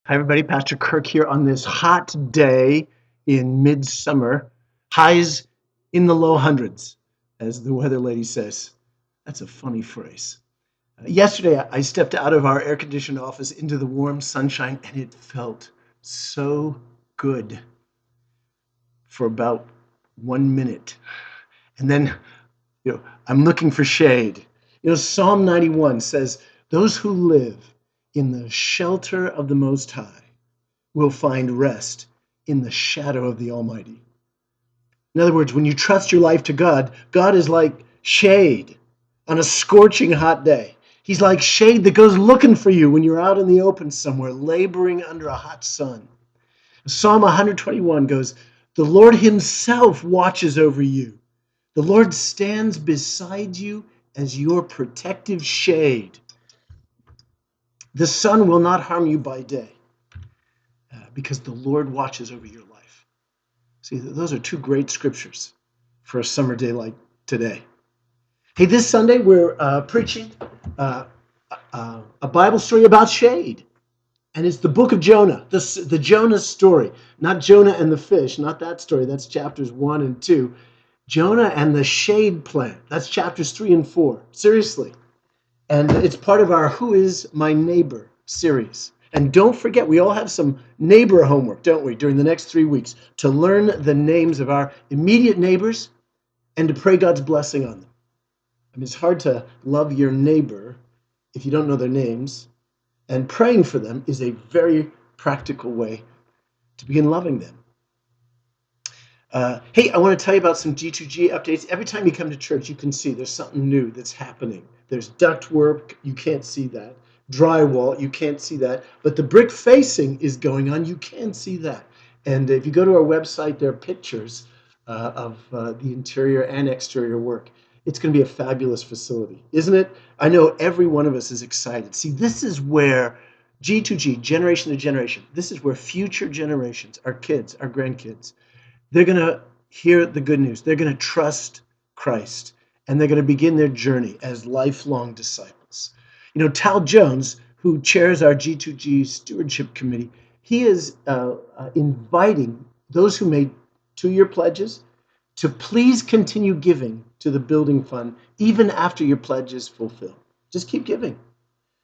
Hi, everybody. Pastor Kirk here on this hot day in midsummer. Highs in the low hundreds, as the weather lady says. That's a funny phrase. Yesterday, I stepped out of our air conditioned office into the warm sunshine, and it felt so good for about 1 minute. And then, I'm looking for shade. Psalm 91 says, "Those who live in the shelter of the Most High will find rest in the shadow of the Almighty." In other words, when you trust your life to God, God is like shade on a scorching hot day. He's like shade that goes looking for you when you're out in the open somewhere, laboring under a hot sun. Psalm 121 goes, "The Lord himself watches over you. The Lord stands beside you as your protective shade. The sun will not harm you by day, because the Lord watches over your life." See, those are two great scriptures for a summer day like today. Hey, this Sunday we're preaching a Bible story about shade. And it's the book of Jonah, the Jonah story. Not Jonah and the fish, not that story. That's chapters 1 and 2. Jonah and the shade plant. That's chapters 3 and 4. Seriously. And it's part of our Who is My Neighbor series. And don't forget, we all have some neighbor homework, don't we, during the next 3 weeks, to learn the names of our immediate neighbors and to pray God's blessing on them. I mean, it's hard to love your neighbor if you don't know their names, and praying for them is a very practical way to begin loving them. Hey, I want to tell you about some G2G updates. Every time you come to church, you can see there's something new that's happening. There's ductwork, you can't see that. Drywall, you can't see that. But the brick facing is going on, you can see that. And if you go to our website, there are pictures of the interior and exterior work. It's going to be a fabulous facility, isn't it? I know every one of us is excited. See, this is where G2G, generation to generation, this is where future generations, our kids, our grandkids, they're going to hear the good news. They're going to trust Christ, and they're going to begin their journey as lifelong disciples. Tal Jones, who chairs our G2G Stewardship Committee, he is inviting those who made 2-year pledges to please continue giving to the building fund even after your pledge is fulfilled. Just keep giving.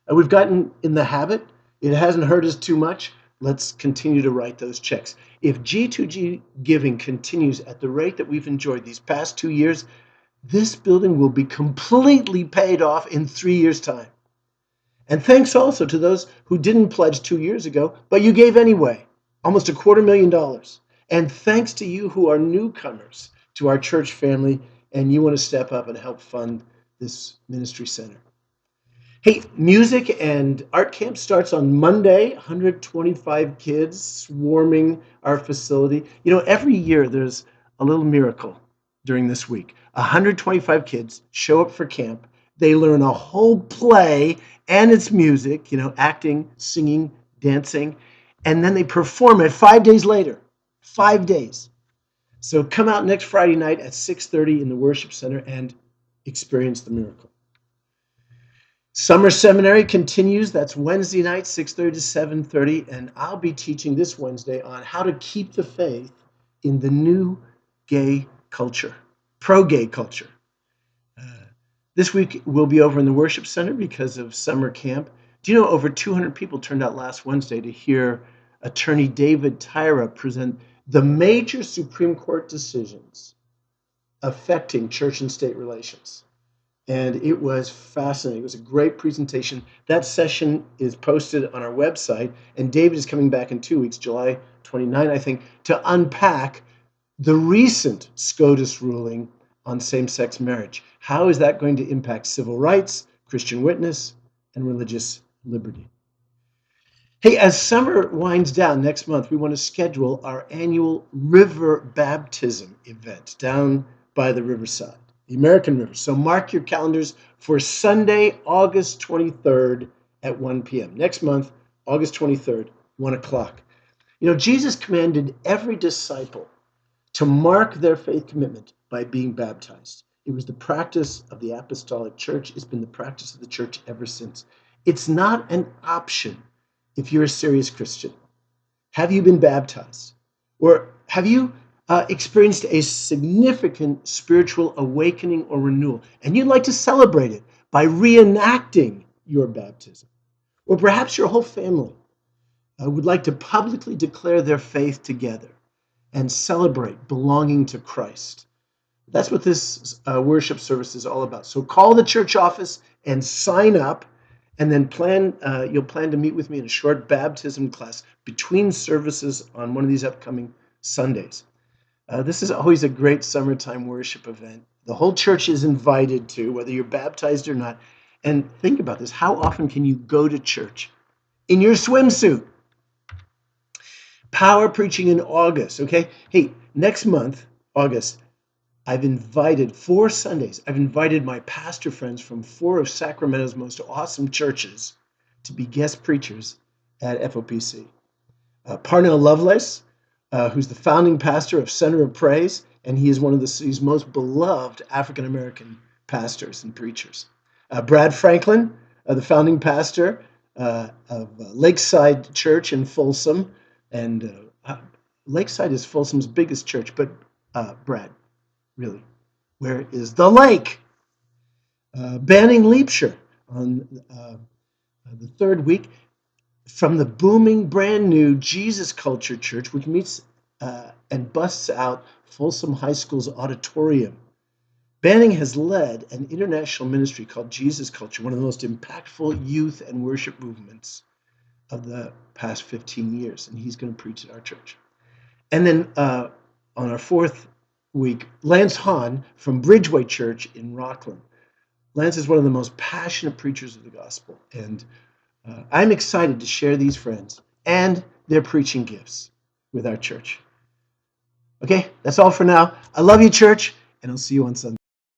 We've gotten in the habit. It hasn't hurt us too much. Let's continue to write those checks. If G2G giving continues at the rate that we've enjoyed these past 2 years, this building will be completely paid off in 3 years' time. And thanks also to those who didn't pledge 2 years ago, but you gave anyway, almost $250,000. And thanks to you who are newcomers to our church family, and you want to step up and help fund this ministry center. Hey, music and art camp starts on Monday. 125 kids swarming our facility. Every year there's a little miracle during this week. 125 kids show up for camp. They learn a whole play and its music, acting, singing, dancing, and then they perform it 5 days later. 5 days. So come out next Friday night at 6:30 in the worship center and experience the miracle. Summer seminary continues. That's Wednesday night, 6:30 to 7:30, and I'll be teaching this Wednesday on how to keep the faith in the new gay culture, pro-gay culture. This week we'll be over in the worship center because of summer camp. Do you know over 200 people turned out last Wednesday to hear Attorney David Tyra present the major Supreme Court decisions affecting church and state relations? And it was fascinating. It was a great presentation. That session is posted on our website, and David is coming back in 2 weeks, July 29, I think, to unpack the recent SCOTUS ruling on same-sex marriage. How is that going to impact civil rights, Christian witness, and religious liberty? Hey, as summer winds down next month, we want to schedule our annual river baptism event down by the riverside, the American River. So mark your calendars for Sunday, August 23rd at 1 p.m. Next month, August 23rd, 1 o'clock. Jesus commanded every disciple to mark their faith commitment by being baptized. It was the practice of the apostolic church. It's been the practice of the church ever since. It's not an option. if you're a serious Christian? Have you been baptized? Or have you experienced a significant spiritual awakening or renewal? And you'd like to celebrate it by reenacting your baptism. Or perhaps your whole family would like to publicly declare their faith together and celebrate belonging to Christ. That's what this worship service is all about. So call the church office and sign up, and then you'll plan to meet with me in a short baptism class between services on one of these upcoming Sundays. This is always a great summertime worship event. The whole church is invited to, whether you're baptized or not. And think about this. How often can you go to church in your swimsuit? Power preaching in August, okay? Hey, next month, August, I've invited 4 Sundays. I've invited my pastor friends from 4 of Sacramento's most awesome churches to be guest preachers at FOPC. Parnell Lovelace, who's the founding pastor of Center of Praise, and he is one of the city's most beloved African-American pastors and preachers. Brad Franklin, the founding pastor of Lakeside Church in Folsom, and Lakeside is Folsom's biggest church, but Brad, really, where is the lake? Banning Leapshire on the third week from the booming brand new Jesus Culture Church, which meets and busts out Folsom High School's auditorium. Banning has led an international ministry called Jesus Culture, one of the most impactful youth and worship movements of the past 15 years, and he's going to preach at our church. And then on our 4th week, Lance Hahn from Bridgeway Church in Rockland. Lance is one of the most passionate preachers of the gospel, and I'm excited to share these friends and their preaching gifts with our church. Okay, that's all for now. I love you, church, and I'll see you on Sunday.